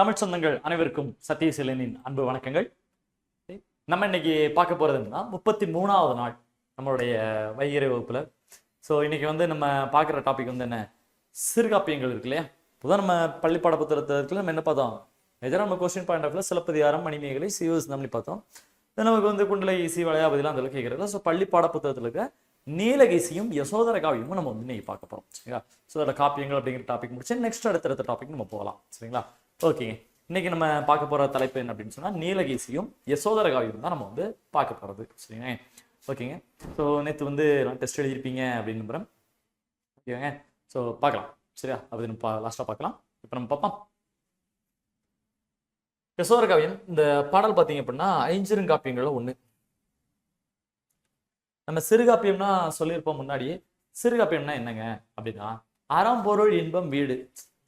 தமிழ் சொந்தங்கள் அனைவருக்கும் சத்யசீலனின் அன்பு வணக்கங்கள். நம்ம இன்னைக்கு பார்க்க போறதுன்னா 33வது நாள் நம்மளுடைய வைகறை வகுப்புல. ஸோ இன்னைக்கு வந்து நம்ம பார்க்குற டாபிக் வந்து என்ன, சிறுகாப்பியங்கள் இருக்கு இல்லையா. இப்போதான் நம்ம பள்ளிப்பாட புத்தகத்துல நம்ம என்ன பார்த்தோம், மேஜராக நம்ம கொஸ்டின் பாயிண்ட் ஆஃப்ல சிலப்பதிகாரம், மணிமேகலை, சிவஸ் நம்மளி பார்த்தோம். நமக்கு வந்து குண்டலை, ஈசி, வளையாபதிலாம் அதில் கேட்கறது. ஸோ பள்ளிப்பாட புத்தகத்தில் இருக்க நீலகேசியும் யசோதர காவியமும் நம்ம வந்து இன்னைக்கு பார்க்க போறோம், சரிங்களா. ஸோ அதில் காப்பியங்கள் அப்படிங்கிற டாபிக் முடிச்சு நெக்ஸ்ட் அடுத்த டாபிக் நம்ம போகலாம், சரிங்களா. ஓகேங்க, இன்னைக்கு நம்ம பார்க்க போற தலைப்பு என்ன அப்படின்னு சொன்னா, நீலகேசியும் யசோதர காவியம் தான் நம்ம வந்து பார்க்க போறது, சரிங்க. ஓகேங்க, ஸோ நேற்று வந்து நான் டெஸ்ட் எழுதியிருப்பீங்க அப்படின்னு நம்புறேன். ஓகேங்க, ஸோ பார்க்கலாம், சரியா. அப்படி நம்ம லாஸ்ட்டாக பார்க்கலாம். இப்போ நம்ம பார்ப்போம். யசோதர காவியம் இந்த பாடல் பார்த்தீங்க அப்படின்னா ஐஞ்சிறுங்காப்பியங்கள்ல ஒன்று. நம்ம சிறுகாப்பியம்னா சொல்லியிருப்போம் முன்னாடியே. சிறுகாப்பியம்னா என்னங்க அப்படின்னா, அறம் பொருள் இன்பம் வீடு,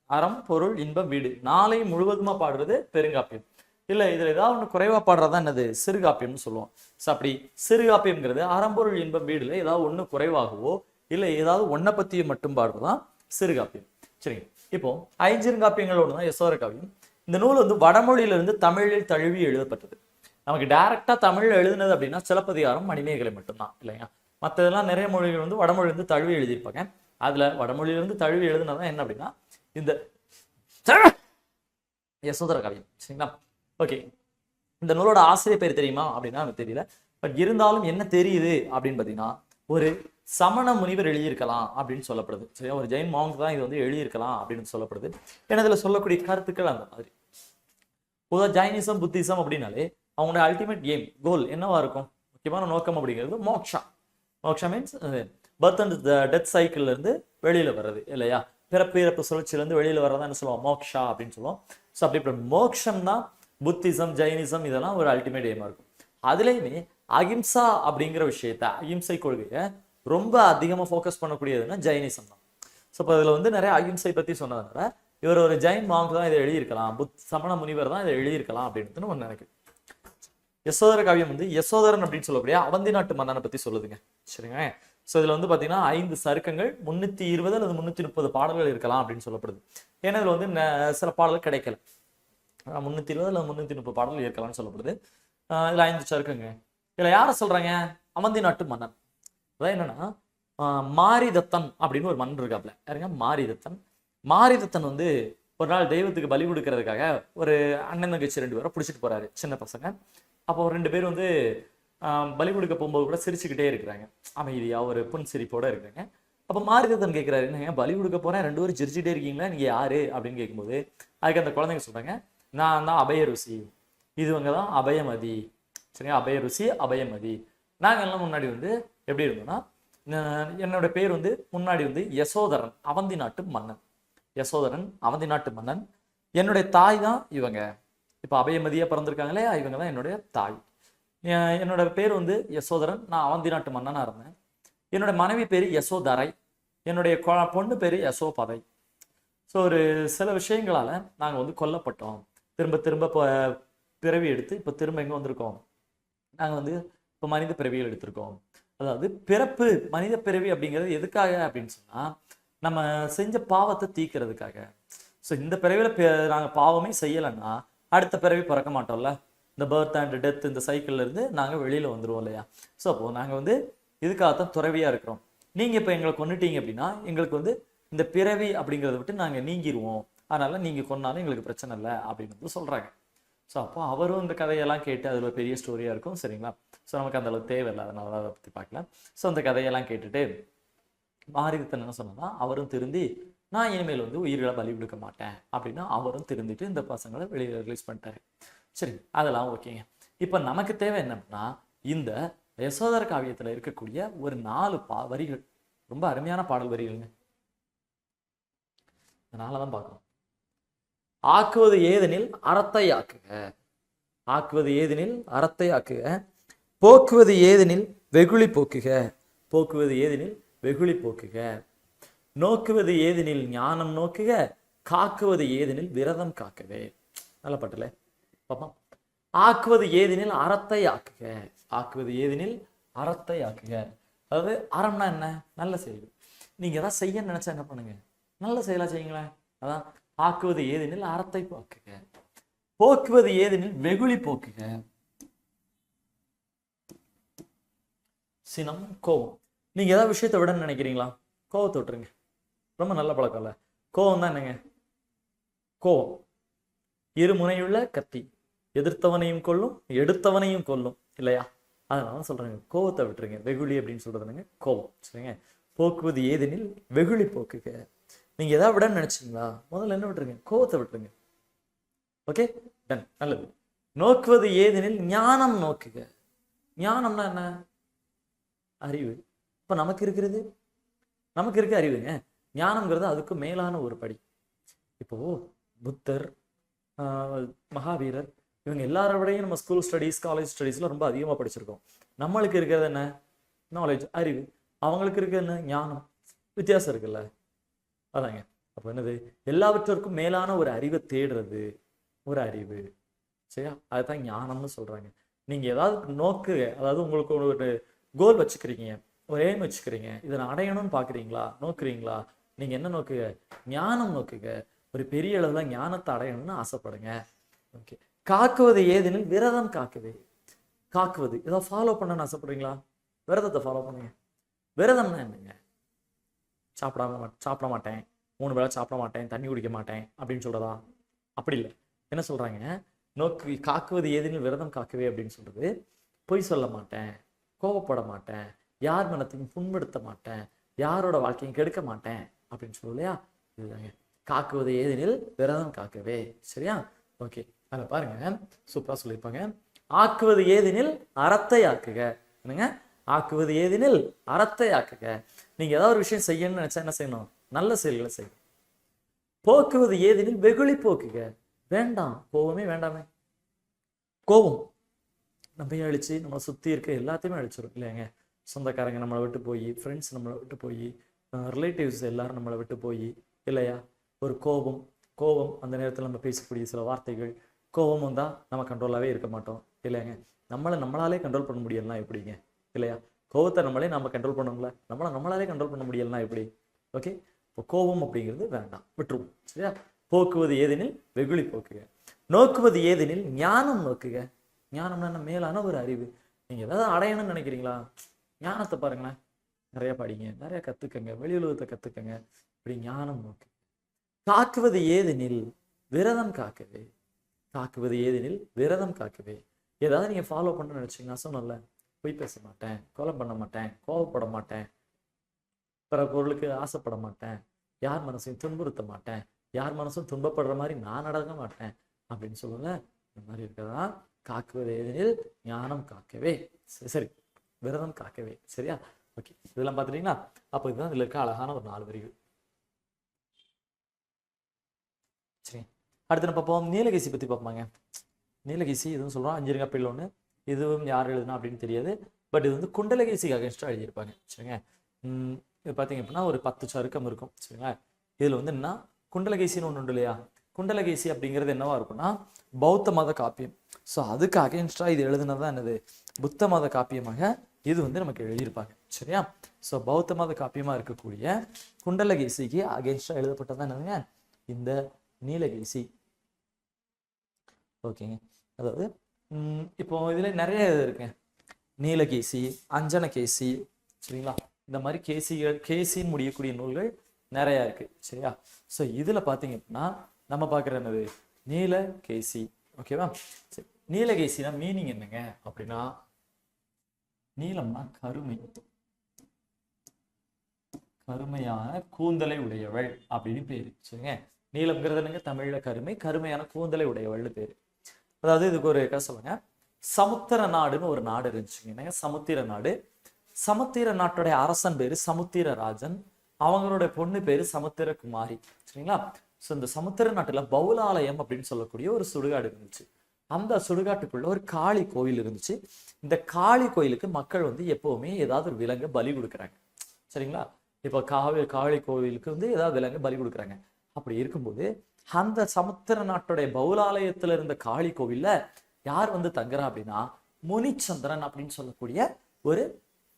அறம் பொருள் இன்பம் வீடு நாளை முழுவதுமா பாடுறது பெருங்காப்பியம். இல்லை இதில் ஏதாவது ஒன்று குறைவா பாடுறதா என்னது சிறுகாப்பியம்னு சொல்லுவோம். ஸோ அப்படி சிறுகாப்பியம்ங்கிறது அறம்பொருள் இன்பம் வீடுல ஏதாவது ஒன்று குறைவாகவோ இல்லை ஏதாவது ஒன்றை பற்றிய மட்டும் பாடுறதுதான் சிறுகாப்பியம், சரிங்க. இப்போ ஐஞ்சிறுங்காப்பியங்கள் ஒன்று தான் யசோதர காவியம். இந்த நூல் வந்து வடமொழியிலிருந்து தமிழில் தழுவி எழுதப்பட்டது. நமக்கு டைரக்டா தமிழ்ல எழுதுனது அப்படின்னா சிலப்பதிகாரம், மணிமேகலை மட்டும்தான், இல்லையா. மற்றதெல்லாம் நிறைய மொழிகள் வந்து வடமொழியிலிருந்து தழுவி எழுதியிருப்பாங்க. அதுல வடமொழியிலிருந்து தழுவி எழுதுனதான் என்ன அப்படின்னா இந்த யசோதர காவியம், சரிங்களா. ஓகே, இந்த நூலோட ஆசிரியர் பேர் தெரியுமா அப்படின்னா எனக்கு தெரியல. பட் இருந்தாலும் என்ன தெரியுது அப்படின்னு பார்த்தீங்கன்னா, ஒரு சமண முனிவர் எழுதியிருக்கலாம் அப்படின்னு சொல்லப்படுது, சரியா. ஒரு ஜெயின் மாங்க் தான் இது வந்து எழுதியிருக்கலாம் அப்படின்னு சொல்லப்படுது. ஏன்னா இதுல சொல்லக்கூடிய கருத்துக்கள் அந்த மாதிரி. பொதுவாக ஜைனிசம், புத்திசம் அப்படின்னாலே அவங்களோட அல்டிமேட் எய்ம், கோல் என்னவா இருக்கும், முக்கியமான நோக்கம் அப்படிங்கிறது moksha. Moksha means birth and death சைக்கிள்ல இருந்து வெளியில வர்றது, இல்லையா. பிறப்பு இறப்பு சுழற்சியிலேருந்து வெளியில வர்றதா என்ன சொல்லுவோம், மோக்ஷா அப்படின்னு சொல்லுவோம். ஸோ அப்படி மோக்ஷம் தான் புத்திசம், ஜைனிசம் இதெல்லாம் ஒரு அல்டிமேட் எய்மா இருக்கும். அதுலேயுமே அகிம்சா அப்படிங்கிற விஷயத்த, அகிம்சை கொள்கையை ரொம்ப அதிகமாக ஃபோக்கஸ் பண்ணக்கூடியதுன்னா ஜைனிசம் தான். ஸோ இப்போ இதில் வந்து நிறைய அகிம்சை பற்றி சொன்னதுனால இவர் ஒரு ஜெயின் மாங்க் தான் இதை எழுதியிருக்கலாம், சமண முனிவர் தான் இதை எழுதியிருக்கலாம் அப்படின்னு ஒன்று நினைக்குது. யசோதர காவியம் வந்து யசோதரன் அப்படின்னு சொல்லக்கூடிய அவந்தி நாட்டு மன்னனை பற்றி சொல்லுதுங்க, சரிங்க. ஸோ இதில் வந்து பார்த்தீங்கன்னா 5 சருக்கங்கள், 320 அல்லது 330 பாடல்கள் இருக்கலாம் அப்படின்னு சொல்லப்படுது. ஏன்னா இதில் வந்து சில பாடல்கள் கிடைக்கல. 320 அல்லது 330 பாடல்கள் இருக்கலாம்னு சொல்லப்படுது. இதில் 5 சருக்கங்க. இதில் யாரை சொல்றாங்க, அவந்தி நாட்டு மன்னன். அதான் என்னன்னா மாரிதத்தன் அப்படின்னு ஒரு மன்னன் இருக்காப்ல. யாருங்க, மாரிதத்தன். மாரிதத்தன் வந்து ஒரு நாள் தெய்வத்துக்கு பலி கொடுக்கறதுக்காக ஒரு அண்ணன் தங்கச்சி 2 பேரை பிடிச்சிட்டு போறாரு, சின்ன பசங்க. அப்போ 2 பேர் வந்து பலி கொடுக்க போகும்போது கூட சிரிச்சுக்கிட்டே இருக்கிறாங்க, அமைதியா ஒரு புன் சிரிப்போட இருக்கிறாங்க. அப்போ மாரிதத்தன் கேட்கிறாரு, என்னங்க பலி கொடுக்க போறேன், 2 பேரும் சிரிச்சுட்டே இருக்கீங்களா, நீங்க யாரு அப்படின்னு கேட்கும்போது அதுக்கு அந்த குழந்தைங்க சொல்றாங்க, நான் தான் அபய ருசி, இதுவங்க தான் அபயமதி, சரிங்களா. அபய ருசி, அபயமதி. நாங்கள் எல்லாம் முன்னாடி வந்து எப்படி இருந்தோம்னா, என்னோட பேர் வந்து முன்னாடி வந்து யசோதரன், அவந்தி நாட்டு மன்னன். யசோதரன், அவந்தி நாட்டு மன்னன். என்னுடைய தாய் தான் இவங்க. இப்போ அபயமதியா பிறந்திருக்காங்களே, இவங்க தான் என்னுடைய தாய். என்னோட பேர் வந்து யசோதரன், நான் அவந்தி நாட்டு மன்னனா இருந்தேன். என்னோட மனைவி பேரு யசோதரை, என்னுடைய பொண்ணு பேரு யசோபதை. ஸோ ஒரு சில விஷயங்களால நாங்கள் வந்து கொல்லப்பட்டோம். திரும்ப திரும்ப இப்போ பிறவி எடுத்து இப்போ திரும்ப எங்கே வந்திருக்கோம், நாங்கள் வந்து இப்போ மனித பிறவிகள் எடுத்திருக்கோம். அதாவது பிறப்பு மனித பிறவி அப்படிங்கிறது எதுக்காக அப்படின்னு சொன்னா, நம்ம செஞ்ச பாவத்தை தீக்கிறதுக்காக. ஸோ இந்த பிறவியில் நாங்கள் பாவமே செய்யலைன்னா அடுத்த பிறவி பிறக்க மாட்டோம்ல. இந்த பர்த் அண்ட் டெத் இந்த சைக்கிள்ல இருந்து நாங்கள் வெளியில வந்துடுவோம், இல்லையா. ஸோ அப்போ நாங்கள் வந்து இதுக்காகத்தான் துறவியா இருக்கிறோம். நீங்க இப்போ எங்களை கொண்டுட்டீங்க அப்படின்னா எங்களுக்கு வந்து இந்த பிறவி அப்படிங்கிறத விட்டு நாங்கள் நீங்கிடுவோம். அதனால நீங்க கொன்னாலும் எங்களுக்கு பிரச்சனை இல்லை அப்படின்னு வந்து சொல்றாங்க. ஸோ அப்போ அவரும் இந்த கதையெல்லாம் கேட்டு அதில் ஒரு பெரிய ஸ்டோரியா இருக்கும், சரிங்களா. ஸோ நமக்கு அந்த அளவுக்கு தேவையில்லை, அதனால அதை பற்றி பார்க்கலாம். ஸோ அந்த கதையெல்லாம் கேட்டுட்டு மாரிதத்தன் என்ன சொன்னா, அவரும் திருந்தி நான் இனிமேல் வந்து உயிர்களை பலி கொடுக்க மாட்டேன் அப்படின்னு அவரும் திருந்திட்டு இந்த பசங்களை வெளியே ரிலீஸ் பண்ணிட்டாரு. சரி, அதெல்லாம் ஓகேங்க. இப்போ நமக்கு தேவை என்னன்னா, இந்த யசோதர காவியத்தில் இருக்கக்கூடிய ஒரு 4 வரிகள், ரொம்ப அருமையான பாடல் வரிகள்ங்க. அதனால தான் பார்க்கணும். ஆக்குவது ஏதெனில் அறத்தை ஆக்குக, ஆக்குவது ஏதெனில் அறத்தை ஆக்குக, போக்குவது ஏதெனில் வெகுளி போக்குக, போக்குவது ஏதெனில் வெகுளி போக்குக, நோக்குவது ஏதெனில் ஞானம் நோக்குக, காக்குவது ஏதெனில் விரதம் காக்கவே. நல்ல பாட்டுல பாப்பா. ஆக்குவது ஏதெனில் அறத்தை ஆக்குக, ஆக்குவது ஏதெனில் அறத்தை ஆக்குக. அதாவது அறம்னா என்ன, நல்ல செயல். நீங்க ஏதாவது செய்ய நினைச்சா என்ன பண்ணுங்க, நல்ல செயலா செய்யுங்களேன். அதான் ஆக்குவது ஏதெனில் அறத்தை ஆக்குக. போக்குவது ஏதெனில் வெகுளி போக்குக. சினம், கோபம். நீங்க ஏதாவது விஷயத்தை விட நினைக்கிறீங்களா, கோபத்தை விட்டுருங்க. ரொம்ப நல்ல பழக்கம் இல்ல. கோபம் தான் என்னங்க? கோபம் இருமுனையுள்ள கத்தி, எதிர்த்தவனையும் கொல்லும் எடுத்தவனையும் கொல்லும் இல்லையா? அதனால சொல்றேங்க, கோபத்தை விட்டுருங்க. வெகுளி அப்படின்னு சொல்றதுங்க கோபம். சரிங்க. போக்குவது ஏதெனில் வெகுளி போக்குக. நீங்க ஏதாவது விட நினைச்சீங்களா, முதல்ல என்ன விட்டுருங்க? கோபத்தை விட்டுருங்க. Okay, done. நல்லது. நோக்குவது ஏதெனில் ஞானம் நோக்குக. ஞானம்னா என்ன? அறிவு. இப்ப நமக்கு இருக்க அறிவுங்க. ஞானம்ங்கிறது அதுக்கு மேலான ஒரு படி. இப்போ புத்தர், மகாவீரர், இவங்க எல்லாரை விடையும் நம்ம ஸ்கூல் ஸ்டடீஸ், காலேஜ் ஸ்டடீஸ்ல ரொம்ப அதிகமா படிச்சிருக்கோம். நம்மளுக்கு இருக்கிறது என்ன? நாலேஜ், அறிவு. அவங்களுக்கு இருக்கிறது என்ன? ஞானம். வித்தியாசம் இருக்குல்ல? அதாங்க. அப்ப என்னது? எல்லாவற்றிற்கும் மேலான ஒரு அறிவை தேடுறது ஒரு அறிவு. சரியா? அதுதான் ஞானம்னு சொல்றாங்க. நீங்க ஏதாவது நோக்கு, அதாவது உங்களுக்கு ஒரு கோல் வச்சுக்கிறீங்க, ஒரு எய்ம் வச்சுக்கிறீங்க, இதை நான் அடையணும்னு பாக்குறீங்களா, நோக்குறீங்களா? நீங்க என்ன நோக்குக? ஞானம் நோக்குக. ஒரு பெரிய அளவுல ஞானத்தை அடையணும்னு ஆசைப்படுங்க. ஓகே. காக்குவது ஏதெனில் விரதம் காக்குவே. காக்குவது ஏதாவது ஃபாலோ பண்ணணும்னு ஆசைப்படுறீங்களா? விரதத்தை ஃபாலோ பண்ணுங்க. விரதம்னா என்னங்க? சாப்பிட மாட்டேன், 3 வேளை சாப்பிட மாட்டேன், தண்ணி குடிக்க மாட்டேன் அப்படின்னு சொல்றதா? அப்படி இல்லை. என்ன சொல்றாங்க? நோக்கு காக்குவது ஏதெனில் விரதம் காக்கவே அப்படின்னு சொல்றது, பொய் சொல்ல மாட்டேன், கோபப்பட மாட்டேன், யார் மனத்தையும் புண்படுத்த மாட்டேன், யாரோட வாழ்க்கையும் கெடுக்க மாட்டேன் அப்படின்னு சொல்லுவோம் இல்லையா? இதுதாங்க காக்குவது ஏதெனில் விரதம் காக்கவே. சரியா? ஓகே. அதில் பாருங்க, சூப்பரா சொல்லியிருப்பாங்க. ஆக்குவது ஏதெனில் அறத்தை ஆக்குக. என்னங்க? ஆக்குவது ஏதெனில் அறத்தை ஆக்குக. நீங்க ஏதாவது ஒரு விஷயம் செய்யணும்னு நினைச்சா என்ன செய்யணும்? நல்ல செயல்களை செய்யணும். போக்குவது ஏதெனில் வெகுளி போக்குக. வேண்டாம், கோபமே வேண்டாமே. கோபம் நம்ம அழிச்சு நம்மளை சுத்தி இருக்க எல்லாத்தையுமே அழிச்சிடும் இல்லையாங்க? சொந்தக்காரங்க நம்மளை விட்டு போய், ஃப்ரெண்ட்ஸ் நம்மளை விட்டு போய், ரிலேட்டிவ்ஸ் எல்லாரும் நம்மளை விட்டு போய் இல்லையா? ஒரு கோபம் அந்த நேரத்தில் நம்ம பேசக்கூடிய சில வார்த்தைகள், கோபம் வந்தா நம்ம கண்ட்ரோலாகவே இருக்க மாட்டோம் இல்லையாங்க? நம்மளாலே கண்ட்ரோல் பண்ண முடியலாம் எப்படிங்க? இல்லையா? கோபத்தை நம்ம கண்ட்ரோல் பண்ணோம்ல, நம்மளாலே கண்ட்ரோல் பண்ண முடியலாம் எப்படி? ஓகே. இப்போ கோபம் அப்படிங்கிறது வேண்டாம், விட்டுருவோம். சரியா? போக்குவது ஏதெனில் வெகுளி போக்குக. நோக்குவது ஏதெனில் ஞானம் நோக்குக. ஞானம்னா என்ன? மேலான ஒரு அறிவு. நீங்க ஏதாவது அடையணும்னு நினைக்கிறீங்களா? ஞானத்தை பாருங்களேன், நிறைய படிங்க, நிறைய கத்துக்கங்க, வெளி உலகத்தை கத்துக்கங்க. இப்படி ஞானம் நோக்கு. காக்குவது ஏதெனில் விரதம் காக்கவே. காக்குவது ஏதெனில் விரதம் காக்கவே. ஏதாவது நீங்க ஃபாலோ பண்ண நினைச்சீங்கன்னா சொன்னல, பொய் பேச மாட்டேன், கொலை பண்ண மாட்டேன், கோபப்பட மாட்டேன், பிற பொருளுக்கு ஆசைப்பட மாட்டேன், யார் மனசையும் துன்புறுத்த மாட்டேன், யார் மனசும் துன்பப்படுற மாதிரி நான் நடக்க மாட்டேன் அப்படின்னு சொல்லுங்க. இந்த மாதிரி இருக்கதான் காக்குவது ஏதெனில் ஞானம் காக்கவே. சரி, விரதம் காக்கவே. சரியா? ஓகே. இதெல்லாம் பார்த்துட்டீங்களா? அப்போ இதுதான் இதுல இருக்க அழகான ஒரு 4 வரிகள். சரி, அடுத்து நம்ம பார்ப்போம். நீலகேசி பத்தி பார்ப்போங்க. நீலகேசி எதுவும் சொல்றோம், 5 கப்பல் ஒன்று. இதுவும் யார் எழுதுனா அப்படின்னு தெரியாது. பட் இது வந்து குண்டலகேசிக்கு அகேன்ஸ்டா எழுதியிருப்பாங்க. சரிங்க. இது பார்த்தீங்க அப்படின்னா ஒரு 10 சருக்கம் இருக்கும். சரிங்களா? இதுல வந்து என்ன, குண்டலகேசின்னு ஒன்று உண்டு இல்லையா? குண்டலகேசி அப்படிங்கிறது என்னவா இருக்கும்னா பௌத்த மத காப்பியம். ஸோ அதுக்கு அகேன்ஸ்டா இது எழுதுனதான் என்னது, புத்த மத காப்பியமாக இது வந்து நமக்கு எழுதியிருப்பாங்க. சரியா? ஸோ பௌத்த மத காப்பியமா இருக்கக்கூடிய குண்டலகேசிக்கு அகேன்ஸ்டா எழுதப்பட்டதான் என்னதுங்க, இந்த நீலகேசி. ஓகேங்க. அதாவது இப்போ இதுல நிறைய இது இருக்குங்க. நீலகேசி, அஞ்சனகேசி, சரிங்களா? இந்த மாதிரி கேசின்னு முடியக்கூடிய நூல்கள் நிறைய இருக்கு. சரியா? ஸோ இதுல பாத்தீங்க அப்படின்னா நம்ம பார்க்குற என்னது, நீலகேசி. ஓகேவா? சரி, நீலகேசினா மீனிங் என்னங்க அப்படின்னா, நீலம்னா கருமை, கருமையான கூந்தலை உடையவள் அப்படின்னு பேரு. சரிங்க. நீலம்ங்கிறது என்னங்க, தமிழ்ல கருமை, கருமையான கூந்தலை உடையவள்னு பேரு. அதாவது இதுக்கு ஒரு கதை சொல்லுங்க. சமுத்திர நாடுன்னு ஒரு நாடு இருந்துச்சுங்க. என்னங்க சமுத்திர நாடு? சமுத்திர நாட்டுடைய அரசன் பேரு சமுத்திரராஜன், அவங்களுடைய பொண்ணு பேரு சமுத்திரகுமாரி. சரிங்களா? ஸோ இந்த சமுத்திர நாட்டுல பௌலாலயம் அப்படின்னு சொல்லக்கூடிய ஒரு சுடுகாடு இருந்துச்சு. அந்த சுடுகாட்டுக்குள்ள ஒரு காளி கோயில் இருந்துச்சு. இந்த காளி கோயிலுக்கு மக்கள் வந்து எப்பவுமே ஏதாவது ஒரு விலங்கு பலி கொடுக்குறாங்க. சரிங்களா? இப்போ காளி கோயிலுக்கு வந்து ஏதாவது விலங்கு பலி கொடுக்குறாங்க. அப்படி இருக்கும்போது அந்த சமுத்திர நாட்டுடைய பௌலாலயத்துல இருந்த காளி கோவில்ல யார் வந்து தங்குறா அப்படின்னா, முனிச்சந்திரன் அப்படின்னு சொல்லக்கூடிய ஒரு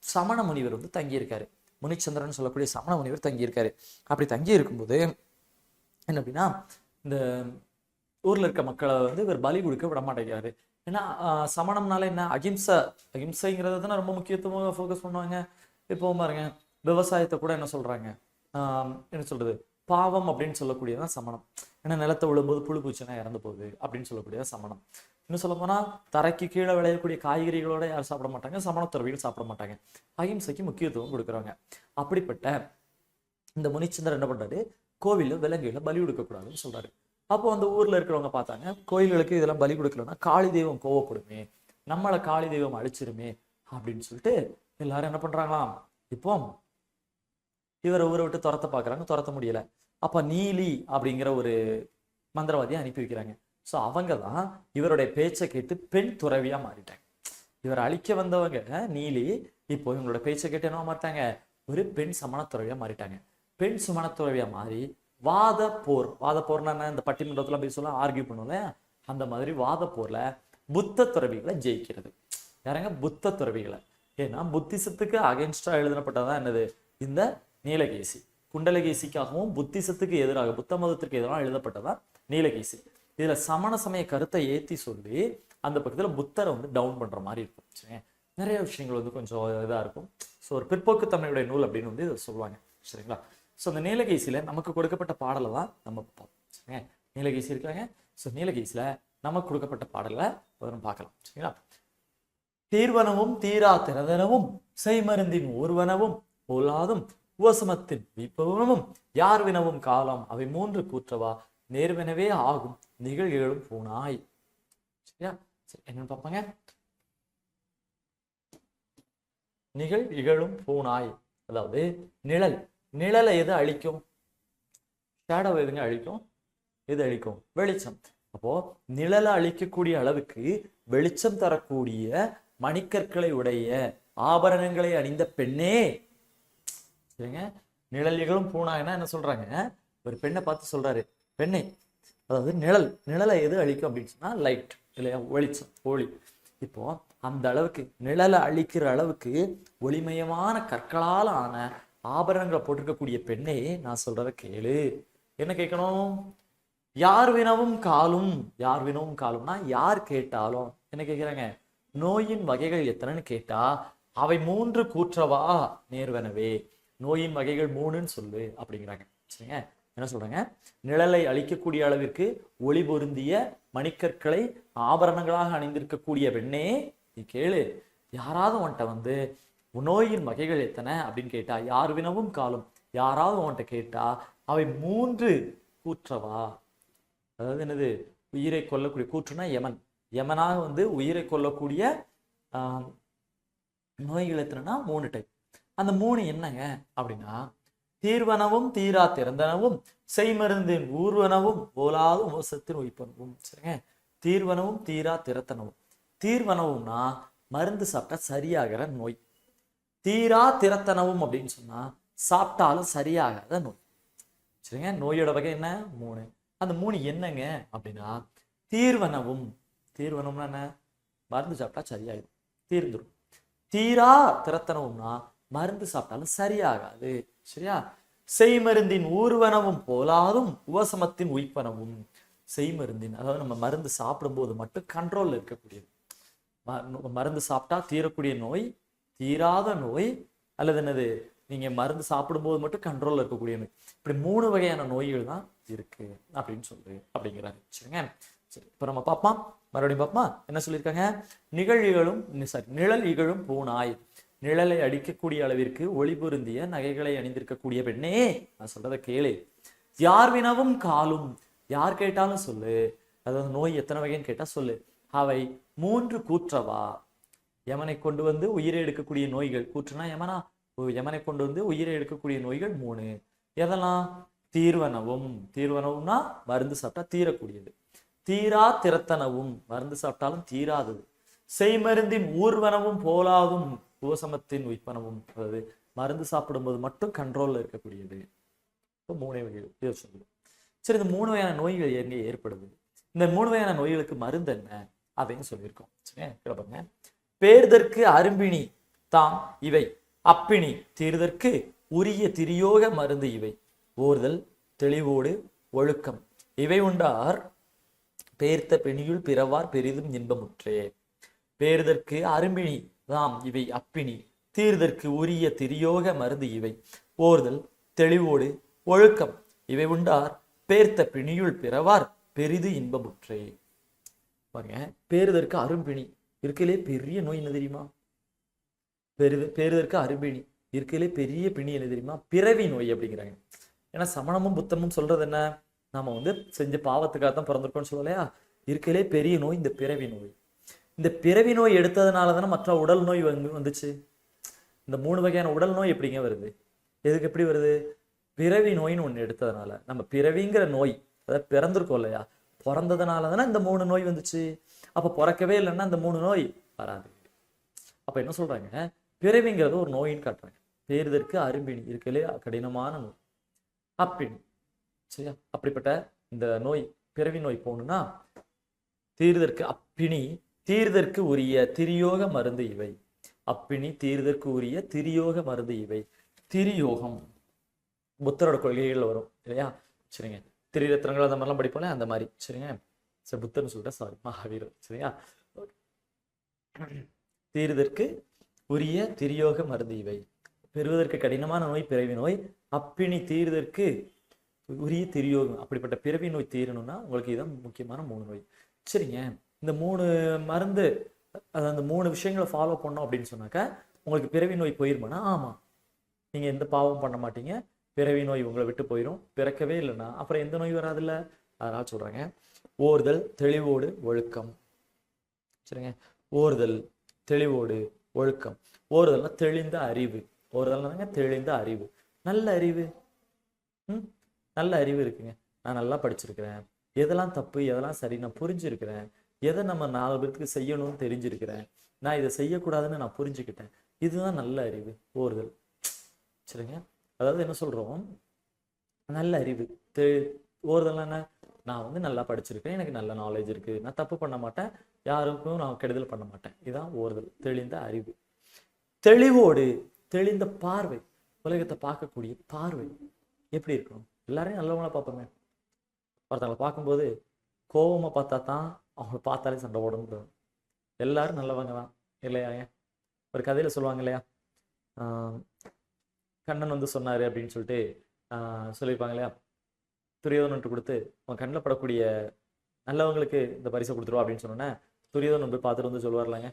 சமண முனிவர் வந்து தங்கியிருக்காரு. முனிச்சந்திரன் சொல்லக்கூடிய சமண முனிவர் தங்கியிருக்காரு. அப்படி தங்கி இருக்கும்போது என்ன அப்படின்னா, இந்த ஊர்ல இருக்க மக்களை வந்து இவர் பலி கொடுக்க விட மாட்டேங்கிறாரு. ஏன்னா சமணம்னால என்ன, அகிம்சைங்கிறது தானே ரொம்ப முக்கியத்துவமாக ஃபோக்கஸ் பண்ணுவாங்க. இப்போ பாருங்க, விவசாயத்தை கூட என்ன சொல்றாங்க, என்ன சொல்றது, பாவம் அப்படின்னு சொல்லக்கூடியதான் சமணம். ஏன்னா நிலத்தை விழும்போது புழு பூச்சினா இறந்து போகுது அப்படின்னு சொல்லக்கூடியதான் சமணம். இன்னும் சொல்ல போனா தரைக்கு கீழே விளையக்கூடிய காய்கறிகளோட யாரும் சாப்பிட மாட்டாங்க, சமணத்துறவிகள் சாப்பிட மாட்டாங்க. அகிம்சைக்கு முக்கியத்துவம் கொடுக்குறாங்க. அப்படிப்பட்ட இந்த முனிச்சந்திரன் என்ன பண்றாரு, கோவில்ல விலங்குகளை பலி கொடுக்கக்கூடாதுன்னு சொல்றாரு. அப்போ அந்த ஊர்ல இருக்கிறவங்க பார்த்தாங்க, கோயில்களுக்கு இதெல்லாம் பலி கொடுக்கலன்னா காளி தெய்வம் கோவப்படுமே, நம்மளை காளி தெய்வம் அழிச்சிருமே அப்படின்னு சொல்லிட்டு எல்லாரும் என்ன பண்றாங்களாம், இப்போ இவரை ஊரை விட்டு துரத்த பாக்குறாங்க, துரத்த முடியல. அப்ப நீலி அப்படிங்கிற ஒரு மந்திரவாதியை அனுப்பி வைக்கிறாங்க. ஸோ அவங்க தான் இவருடைய பேச்சை கேட்டு பெண் துறவியா மாறிட்டாங்க. இவர் அழிக்க வந்தவங்க நீலி இப்போ இவங்களோட பேச்சை கேட்டு என்ன மாட்டாங்க, ஒரு பெண் சமணத்துறவியா மாறிட்டாங்க. பெண் சமணத்துறவியா மாறி வாத போர்னா என்ன, இந்த பட்டிமன்றத்துல போய் சொல்ல ஆர்கியூ பண்ணுவோம்ல, அந்த மாதிரி வாத போர்ல புத்த துறவிகளை ஜெயிக்கிறது. யாரங்க, புத்த துறவிகளை. ஏன்னா புத்திசத்துக்கு அகென்ஸ்டா எழுதப்பட்டதான் என்னது, இந்த நீலகேசி. குண்டலகேசிக்காகவும் புத்திசத்துக்கு எதிராக, புத்த மதத்திற்கு எதிராக எழுதப்பட்டதான் நீலகேசி. இதுல சமண சமய கருத்தை ஏத்தி சொல்லி அந்த பக்கத்துல புத்தரை வந்து டவுன் பண்ற மாதிரி இருக்கும். சரிங்க, நிறைய விஷயங்கள் வந்து கொஞ்சம் இதா இருக்கும். ஸோ ஒரு பிற்போக்கு தமிழுடைய நூல் அப்படின்னு வந்து இதை சொல்லுவாங்க. சரிங்களா. ஸோ அந்த நீலகேசியில நமக்கு கொடுக்கப்பட்ட பாடலை தான் நம்ம பார்ப்போம். சரிங்க, நீலகேசி இருக்காங்க. ஸோ நீலகேசியில நமக்கு கொடுக்கப்பட்ட பாடலை பார்க்கலாம். சரிங்களா. தீர்வனவும் தீரா திறதனவும் செய்மருந்தின் ஊர்வனவும் போலாதும் உவசமத்தின் விபவனமும் யார் வினவும் காலம் அவை மூன்று கூற்றவா நேர்வெனவே ஆகும் நிகழ்களும் பூனாய். சரியா, சரி என்னன்னு பார்ப்பாங்க. நிகழ் இகழும் பூனாய், அதாவது நிழலை எது அழிக்கும், ஷேடோ எதுங்க அழிக்கும், எது அழிக்கும், வெளிச்சம். அப்போ நிழலை அழிக்கக்கூடிய அளவுக்கு வெளிச்சம் தரக்கூடிய மணிக்கற்களை உடைய ஆபரணங்களை அணிந்த பெண்ணே. சரிங்க, நிழலிகளும் பூனாய்னா என்ன சொல்றாங்க, ஒரு பெண்ணை பார்த்து சொல்றாரு, பெண்ணை, அதாவது நிழலை எது அழிக்கும் அப்படின்னு சொன்னா லைட் இல்லையா, வெளிச்சம், ஒளி. இப்போ அந்த அளவுக்கு நிழலை அழிக்கிற அளவுக்கு ஒளிமயமான கற்களால் ஆன ஆபரணங்களை போட்டிருக்கக்கூடிய பெண்ணே, நான் சொல்றத கேளு. என்ன கேட்கணும், யார் வினவும் காலும்னா யார் கேட்டாலும் என்ன கேட்கிறாங்க, நோயின் வகைகள் எத்தனைன்னு கேட்டா அவை மூன்று கூற்றவா நேர்வனவே, நோயின் வகைகள் 3ன்னு சொல்லு அப்படிங்கிறாங்க. சரிங்க, என்ன சொல்றாங்க, நிழலை அழிக்கக்கூடிய அளவிற்கு ஒளி பொருந்திய மணிக்கற்களை ஆபரணங்களாக அணிந்திருக்கக்கூடிய பெண்ணே நீ கேளு. யாராவது உன்கிட்ட வந்து நோயின் வகைகள் எத்தனை அப்படின்னு கேட்டா, யார் வினவும் காலும், யாராவது உன்கிட்ட கேட்டா அவை 3 கூற்றவா, அதாவது என்னது, உயிரை கொல்லக்கூடிய, கூற்றுனா யமனாக வந்து உயிரை கொல்லக்கூடிய நோய்கள் எத்தனைனா 3 டைப். அந்த 3 என்னங்க அப்படின்னா, தீர்வனவும் தீரா திறந்தனவும் செய்மருந்தின் ஊர்வனவும் போலாது மோசத்தின் உயிப்பனவும். சரிங்க, தீர்வனவும் தீரா திறத்தனவும். தீர்வனவும்னா மருந்து சாப்பிட்டா சரியாகிற நோய். தீரா திறத்தனவும் அப்படின்னு சொன்னா சாப்பிட்டாலும் சரியாகாத நோய். சரிங்க, நோயோட வகை என்ன, 3. அந்த 3 என்னங்க அப்படின்னா, தீர்வனம்னா என்ன, மருந்து சாப்பிட்டா சரியாயிடும், தீர்ந்துடும். தீரா திறத்தனவும்னா மருந்து சாப்பிட்டாலும் சரியாகாது. சரியா, செய்மருந்தின் ஊர்வனவும் போலாதும் உவசமத்தின் உயிப்பனவும். செய்மருந்தின், அதாவது நம்ம மருந்து சாப்பிடும் போது மட்டும் கண்ட்ரோல்ல இருக்கக்கூடியது. மருந்து சாப்பிட்டா தீரக்கூடிய நோய், தீராத நோய், அல்லது என்னது, நீங்க மருந்து சாப்பிடும்போது மட்டும் கண்ட்ரோல்ல இருக்கக்கூடிய நோய். இப்படி 3 வகையான நோய்கள் தான் இருக்கு அப்படின்னு சொல்லு அப்படிங்கிறாரு. சரிங்க, சரி இப்ப நம்ம பார்ப்போம், மறுபடியும் பார்ப்போம். என்ன சொல்லியிருக்காங்க, நிழல் இகழும் பூனாய், நிழலை அடிக்கக்கூடிய அளவிற்கு ஒளி பொருந்திய நகைகளை அணிந்திருக்கக்கூடிய பெண்ணே, நான் சொல்றதை கேளு. யார் வினவும் காலும், யார் கேட்டாலும் சொல்லு, அதாவது நோய் எத்தனை வகைன்னு கேட்டா சொல்லு. அவை 3 கூற்றவா, யமனை கொண்டு வந்து உயிரை எடுக்கக்கூடிய நோய்கள், கூற்றுனா யமனை கொண்டு வந்து உயிரை எடுக்கக்கூடிய நோய்கள் 3. எதெல்லாம், தீர்வனவும்னா மருந்து சாப்பிட்டா தீரக்கூடியது. தீரா திறத்தனவும், மருந்து சாப்பிட்டாலும் தீராதது. செய்மருந்தின் ஊர்வனவும் போலாகும் உவசமத்தின் உயிப்பனவும், அதாவது மருந்து சாப்பிடும்போது மட்டும் கண்ட்ரோல்ல இருக்கக்கூடியது. இப்போ 3 வகைகள் சொல்லுது. சரி, இந்த 3 வகையான நோய்கள் எங்கே ஏற்படுது, இந்த 3 வகையான நோய்களுக்கு மருந்து என்ன அப்படின்னு சொல்லியிருக்கோம். சரியா, பாருங்க. பேர்தற்கு அரும்பிணி தாம் இவை, அப்பிணி தீர்தற்கு உரிய திரியோக மருந்து இவை. ஓர்தல் தெளிவோடு ஒழுக்கம் இவை உண்டார் பேர்த்த பிணியுள் பிறவார் பெரிதும் இன்பமுற்றே. பேர்தற்கு அரும்பிணி தாம் இவை அப்பிணி, தீர்தற்கு உரிய திரியோக மருந்து இவை, ஓர்தல் தெளிவோடு ஒழுக்கம் இவை உண்டார், பேர்த்த பிணியுள் பிறவார் பெரிது இன்பமுற்றே. பாருங்க, பேருதற்கு அரும்பிணி இருக்கையிலே பெரிய நோய் என்ன தெரியுமா? பேருதற்கு அரும்பிணி இருக்கையிலே பெரிய பிணி என்ன தெரியுமா? பிறவி நோய் அப்படிங்கிறாங்க. ஏன்னா சமணமும் புத்தமும் சொல்றது என்ன? நாம செஞ்ச பாவத்துக்காக தான் பிறந்திருக்கோம்னு சொல்லலையா? இருக்கையிலே பெரிய நோய் இந்த பிறவி நோய். இந்த பிறவி நோய் எடுத்ததுனால தானே மற்ற உடல் நோய் வந்துச்சு. இந்த 3 வகையான உடல் நோய் எப்படிங்க வருது? எதுக்கு எப்படி வருது? பிறவி நோயின்னு ஒண்ணு எடுத்ததுனால. நம்ம பிறவிங்கிற நோய், அதாவது பிறந்திருக்கோம் இல்லையா, பிறந்ததுனால தானே இந்த 3 நோய் வந்துச்சு. அப்ப பிறக்கவே இல்லைன்னா இந்த 3 நோய் வராது. அப்ப என்ன சொல்றாங்க? பிறவிங்கிறது ஒரு நோயின்னு காட்டுறாங்க. பேருதற்கு அரும்பிணி இருக்கலே கடினமான நோய் அப்பிணி. சரியா? அப்படிப்பட்ட இந்த நோய் பிறவி நோய் போகணும்னா தீர்தற்கு அப்பிணி தீர்தற்கு உரிய திரியோக மருந்து இவை. அப்பிணி தீர்தற்கு உரிய திரியோக மருந்து இவை. திரியோகம் புத்தரோட கொள்கைகள் வரும் இல்லையா? சரிங்க. திரிரத்னங்கள் அந்த மாதிரிலாம் படிப்போம்ல, அந்த மாதிரி. சரிங்க. சரி, புத்தர்னு சொல்லிட்டேன், சாரி, மகாவீரர். சரியா? தீர்தற்கு உரிய திரியோக மருந்து இவை. பெறுவதற்கு கடினமான நோய் பிறவி நோய். அப்பிணி தீர்தற்கு உரிய திரியோகம். அப்படிப்பட்ட பிறவி நோய் தீரணும்னா உங்களுக்கு இதான் முக்கியமான 3 நோய். சரிங்க. இந்த 3 மருந்து, அந்த 3 விஷயங்களை ஃபாலோ பண்ணோம் அப்படின்னு சொன்னாக்க உங்களுக்கு பிறவி நோய் போயிருமானா? ஆமா. நீங்க எந்த பாவம் பண்ண மாட்டீங்க, பிறவி நோய் உங்களை விட்டு போயிடும். பிறக்கவே இல்லைன்னா அப்புறம் எந்த நோய் வராதுல்ல. அதனால சொல்றாங்க ஓர்தல் தெளிவோடு ஒழுக்கம். சரிங்க. ஓர்தல் தெளிவோடு ஒழுக்கம். ஓர்தல்னா தெளிந்த அறிவு. ஓர்தல்னாங்க தெளிந்த அறிவு, நல்ல அறிவு. நல்ல அறிவு இருக்குங்க. நான் நல்லா படிச்சிருக்கிறேன், எதெல்லாம் தப்பு எதெல்லாம் சரி நான் புரிஞ்சிருக்கிறேன், எதை நம்ம 4 பேருக்கு செய்யணும்னு தெரிஞ்சிருக்கிறேன், நான் இதை செய்யக்கூடாதுன்னு நான் புரிஞ்சுக்கிட்டேன். இதுதான் நல்ல அறிவு, ஓர்தல். சரிங்க. அதாவது என்ன சொல்றோம்? நல்ல அறிவு. ஓர்தல்னா என்ன? நான் நல்லா படிச்சிருக்கேன், எனக்கு நல்ல நாலேஜ் இருக்கு, நான் தப்பு பண்ண மாட்டேன், யாருக்கும் நான் கெடுதல் பண்ண மாட்டேன். இதுதான் ஓர்தல், தெளிந்த அறிவு. தெளிவோடு தெளிந்த பார்வை, உலகத்தை பார்க்கக்கூடிய பார்வை எப்படி இருக்கணும்? எல்லாரையும் நல்லவங்களா பார்ப்போமே. ஒருத்தவங்களை பார்க்கும்போது கோபமா பார்த்தா தான் அவங்கள பார்த்தாலே சண்டை போடணும். எல்லாரும் நல்லவங்க தான் இல்லையா? ஒரு கதையில சொல்லுவாங்க இல்லையா, கண்ணன் சொன்னாரு அப்படின்னு சொல்லிட்டு சொல்லியிருப்பாங்க இல்லையா, துரியோதனன் கொடுத்து அவன் கண்ணில் படக்கூடிய நல்லவங்களுக்கு இந்த பரிசை கொடுத்துருவா அப்படின்னு சொன்னோன்னே துரியோதனன் போய் பார்த்துட்டு சொல்லுவார்லாங்க,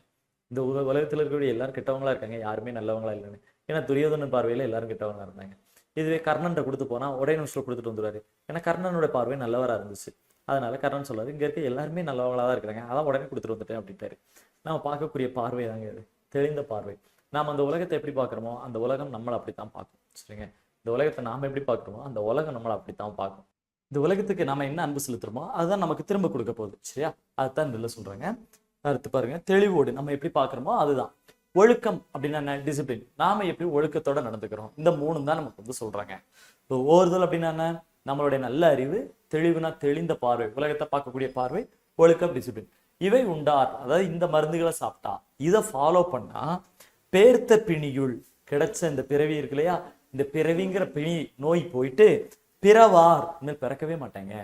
இந்த உலகத்தில் இருக்கக்கூடிய எல்லாரும் கெட்டவங்களா இருக்காங்க, யாருமே நல்லவங்களா இல்லைன்னு. ஏன்னா துரியோதனன் பார்வையில எல்லாரும் கெட்டவங்களா இருந்தாங்க. இதுவே கர்ணன் கொடுத்து போனா ஒரே நிமிஷத்துல கொடுத்துட்டு வந்துருவாரு. ஏன்னா கர்ணனோட பார்வை நல்லவரா இருந்துச்சு. அதனால கர்ணன் சொல்றாரு, இங்க இருக்க எல்லாருமே நல்லவங்களா தான் இருக்கிறாங்க, அதான் உடனே கொடுத்துட்டு வந்துட்டேன் அப்படின்ட்டாரு. நம்ம பார்க்கக்கூடிய பார்வை தாங்க அது, தெளிந்த பார்வை. நாம அந்த உலகத்தை எப்படி பார்க்குறோமோ அந்த உலகம் நம்மளை அப்படித்தான் பார்க்கும். சரிங்க. இந்த உலகத்தை நாம எப்படி பார்க்குறோமோ அந்த உலகம் நம்மளை அப்படித்தான் பார்க்கும். இந்த உலகத்துக்கு நாம என்ன அன்பு செலுத்துறோமோ அதுதான் நமக்கு திரும்ப கொடுக்க போகுது. சரியா? அதுதான் இந்த சொல்றாங்க. அடுத்து பாருங்க, தெளிவோடு நம்ம எப்படி பார்க்குறோமோ அதுதான். ஒழுக்கம் அப்படின்னா என்ன? டிசிப்ளின். நாம எப்படி ஒழுக்கத்தோட நடந்துக்கிறோம், இந்த 3 தான் நமக்கு சொல்றாங்க. ஓர்தல் அப்படின்னா என்ன? நம்மளுடைய நல்ல அறிவு. தெளிவுனா தெளிந்த பார்வை, உலகத்தை பார்க்கக்கூடிய பார்வை. ஒழுக்கம், டிசிப்ளின். இவை உண்டார், அதாவது இந்த மருந்துகளை சாப்பிட்டா, இதை ஃபாலோ பண்ணா பேர்த்த பிணியுள் கிடைச்ச இந்த பிறவி இருக்கு இல்லையா, இந்த பிறவிங்கிற பிணி நோய் போயிட்டு பிறவார், இனிமேல் பிறக்கவே மாட்டாங்க.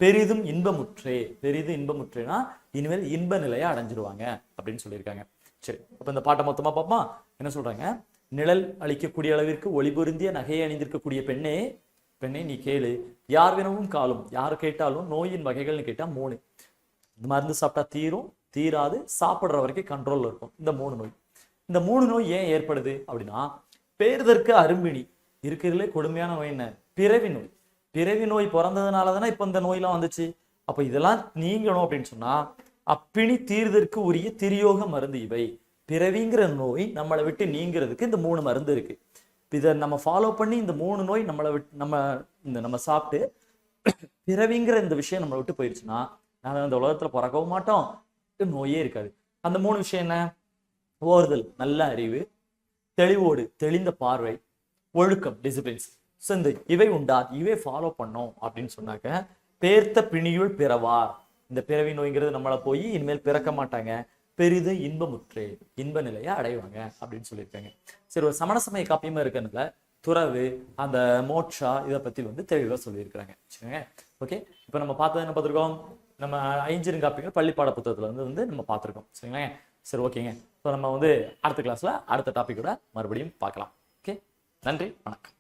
பெரிதும் இன்பமுற்றே. பெரிதும் இன்பமுற்றேனா இனிமேல் இன்ப நிலையை அடைஞ்சிருவாங்க அப்படின்னு சொல்லியிருக்காங்க. சரி, அப்ப இந்த பாட்டை மொத்தமா பார்ப்போம். என்ன சொல்றாங்க? நிழல் அளிக்கக்கூடிய அளவிற்கு ஒளி பொருந்திய நகையை அணிந்திருக்கக்கூடிய பெண்ணே, பெண்ணே நீ கேளு, யார் வினவும் காலும், யார் கேட்டாலும் நோயின் வகைகள்னு கேட்டா 3. இந்த மருந்து சாப்பிட்டா தீரும், தீராது, சாப்பிடுற வரைக்கும் கண்ட்ரோல்ல இருக்கும். இந்த 3 நோய். இந்த 3 நோய் ஏன் ஏற்படுது அப்படின்னா, பேர்தற்கு அரும்பிணி இருக்கிறதுலே கொடுமையான நோய் என்ன? பிறவி நோய். பிறவி நோய் பிறந்ததுனால தானே இப்ப இந்த நோயெல்லாம் வந்துச்சு. அப்ப இதெல்லாம் நீங்கணும் அப்படின்னு சொன்னா அப்பிணி தீர்தற்கு உரிய திரியோக மருந்து இவை. பிறவிங்கிற நோய் நம்மளை விட்டு நீங்கிறதுக்கு இந்த 3 மருந்து இருக்கு. இதை நம்ம ஃபாலோ பண்ணி இந்த 3 நோய் நம்மளை விட்டு நம்ம சாப்பிட்டு பிறவிங்கிற இந்த விஷயம் நம்மளை விட்டு போயிடுச்சுன்னா நாம இந்த உலகத்துல பிறக்கவும் மாட்டோம், நோயே இருக்காது. அந்த 3 விஷயம் என்ன? ஓர்தல் நல்ல அறிவு, தெளிவோடு தெளிந்த பார்வை, ஒழுக்கம் டிசிப்ளின்ஸ், சிந்தை, இவை உண்டா, இவை ஃபாலோ பண்ணோம் அப்படின்னு சொன்னாக்க பேர்த்த பிணியுள் பிறவார், இந்த பிறவி நோய்ங்கிறது நம்மளை போய் இனிமேல் பிறக்க மாட்டாங்க, பெரிது இன்பமுற்றே, இன்ப நிலையை அடைவாங்க அப்படின்னு சொல்லியிருக்காங்க. சரி, ஒரு சமண சமய காப்பியமா இருக்கிறதுல துறவு, அந்த மோட்சா, இதை பத்தி தெளிவா சொல்லியிருக்கிறாங்க. சரிங்க. ஓகே, இப்ப நம்ம பார்த்தது என்ன பார்த்துருக்கோம்? நம்ம ஐஞ்சிருங்காப்பியங்கள் பள்ளிப்பாட புத்தகத்துல வந்து நம்ம பார்த்துருக்கோம். சரிங்களா? சரி, ஓகேங்க. ஸோ நம்ம வந்து அடுத்த கிளாஸ்ல அடுத்த டாபிக்கோட மறுபடியும் பார்க்கலாம். ஓகே, நன்றி, வணக்கம்.